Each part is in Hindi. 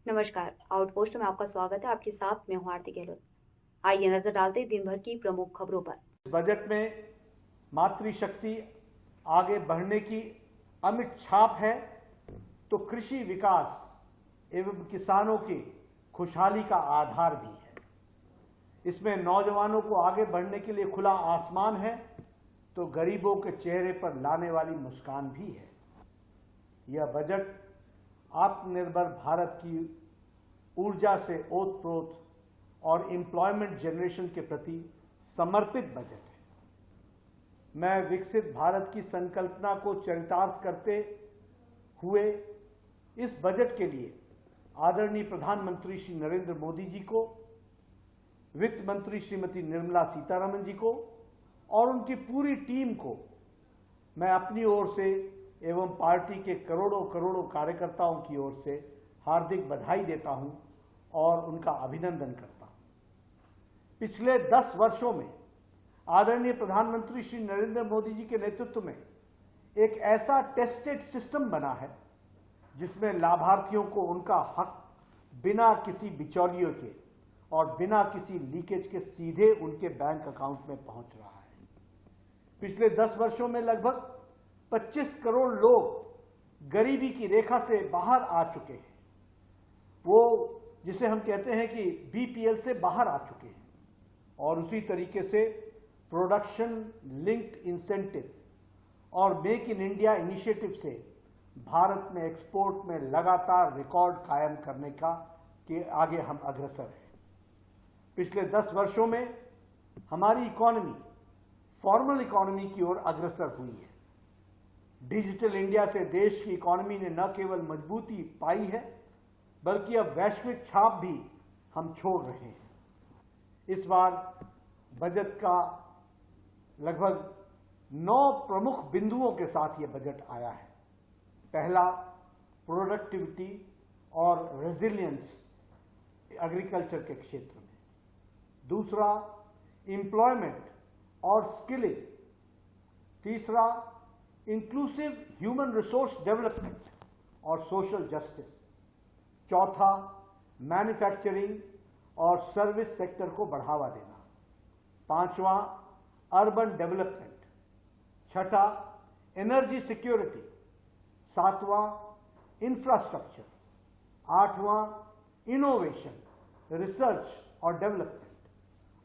नमस्कार। आउटपोस्ट में आपका स्वागत है। आपके साथ मैं हूं आरती गहलोत। आइए नजर डालते हैं दिन भर की प्रमुख खबरों पर। बजट में मातृशक्ति आगे बढ़ने की अमिट छाप है, तो कृषि विकास एवं किसानों की खुशहाली का आधार भी है। इसमें नौजवानों को आगे बढ़ने के लिए खुला आसमान है, तो गरीबों के चेहरे पर लाने वाली मुस्कान भी है। यह बजट आत्मनिर्भर भारत की ऊर्जा से ओतप्रोत और एम्प्लॉयमेंट जनरेशन के प्रति समर्पित बजट है। मैं विकसित भारत की संकल्पना को चरितार्थ करते हुए इस बजट के लिए आदरणीय प्रधानमंत्री श्री नरेंद्र मोदी जी को, वित्त मंत्री श्रीमती निर्मला सीतारमण जी को और उनकी पूरी टीम को मैं अपनी ओर से एवं पार्टी के करोड़ों करोड़ों कार्यकर्ताओं की ओर से हार्दिक बधाई देता हूं और उनका अभिनंदन करता हूं। पिछले 10 वर्षों में आदरणीय प्रधानमंत्री श्री नरेंद्र मोदी जी के नेतृत्व में एक ऐसा टेस्टेड सिस्टम बना है जिसमें लाभार्थियों को उनका हक बिना किसी बिचौलियों के और बिना किसी लीकेज के सीधे उनके बैंक अकाउंट में पहुंच रहा है। पिछले 10 वर्षों में लगभग 25 करोड़ लोग गरीबी की रेखा से बाहर आ चुके हैं। वो जिसे हम कहते हैं कि बीपीएल से बाहर आ चुके हैं। और उसी तरीके से प्रोडक्शन लिंक्ड इंसेंटिव और मेक इन इंडिया इनिशिएटिव से भारत में एक्सपोर्ट में लगातार रिकॉर्ड कायम करने का के आगे हम अग्रसर हैं। पिछले 10 वर्षों में हमारी इकोनॉमी फॉर्मल इकोनॉमी की ओर अग्रसर हुई है। डिजिटल इंडिया से देश की इकोनॉमी ने न केवल मजबूती पाई है, बल्कि अब वैश्विक छाप भी हम छोड़ रहे हैं। इस बार बजट का लगभग 9 प्रमुख बिंदुओं के साथ यह बजट आया है। पहला, प्रोडक्टिविटी और रेजिलियंस एग्रीकल्चर के क्षेत्र में। दूसरा, एम्प्लॉयमेंट और स्किलिंग। तीसरा, इंक्लूसिव ह्यूमन रिसोर्स डेवलपमेंट और सोशल जस्टिस। चौथा, मैन्युफैक्चरिंग और सर्विस सेक्टर को बढ़ावा देना। पांचवा, अर्बन डेवलपमेंट। छठा, एनर्जी सिक्योरिटी। सातवां, इंफ्रास्ट्रक्चर। आठवां, इनोवेशन, रिसर्च और डेवलपमेंट।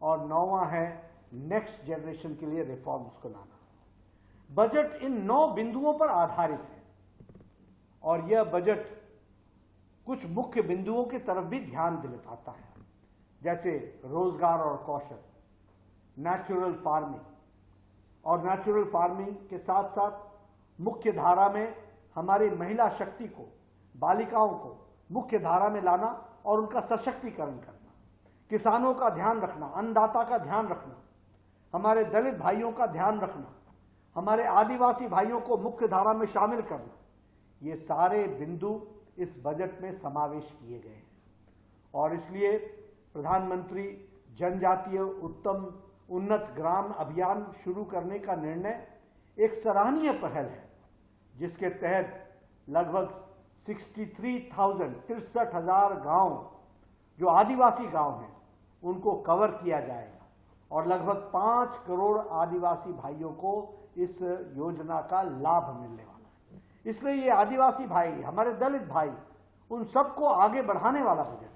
और नौवां है नेक्स्ट जनरेशन के लिए रिफॉर्म्स को लाना। बजट इन 9 बिंदुओं पर आधारित है और यह बजट कुछ मुख्य बिंदुओं की तरफ भी ध्यान दिलाता है, जैसे रोजगार और कौशल, नेचुरल फार्मिंग और नेचुरल फार्मिंग के साथ साथ मुख्य धारा में हमारी महिला शक्ति को, बालिकाओं को मुख्य धारा में लाना और उनका सशक्तिकरण करना, किसानों का ध्यान रखना, अन्नदाता का ध्यान रखना, हमारे दलित भाइयों का ध्यान रखना, हमारे आदिवासी भाइयों को मुख्य धारा में शामिल करना, ये सारे बिंदु इस बजट में समावेश किए गए हैं। और इसलिए प्रधानमंत्री जनजातीय उत्तम उन्नत ग्राम अभियान शुरू करने का निर्णय एक सराहनीय पहल है, जिसके तहत लगभग 63,000 गांव जो आदिवासी गांव हैं उनको कवर किया जाएगा और लगभग 5 करोड़ आदिवासी भाइयों को इस योजना का लाभ मिलने वाला है। इसलिए ये आदिवासी भाई, हमारे दलित भाई, उन सबको आगे बढ़ाने वाला बजट है।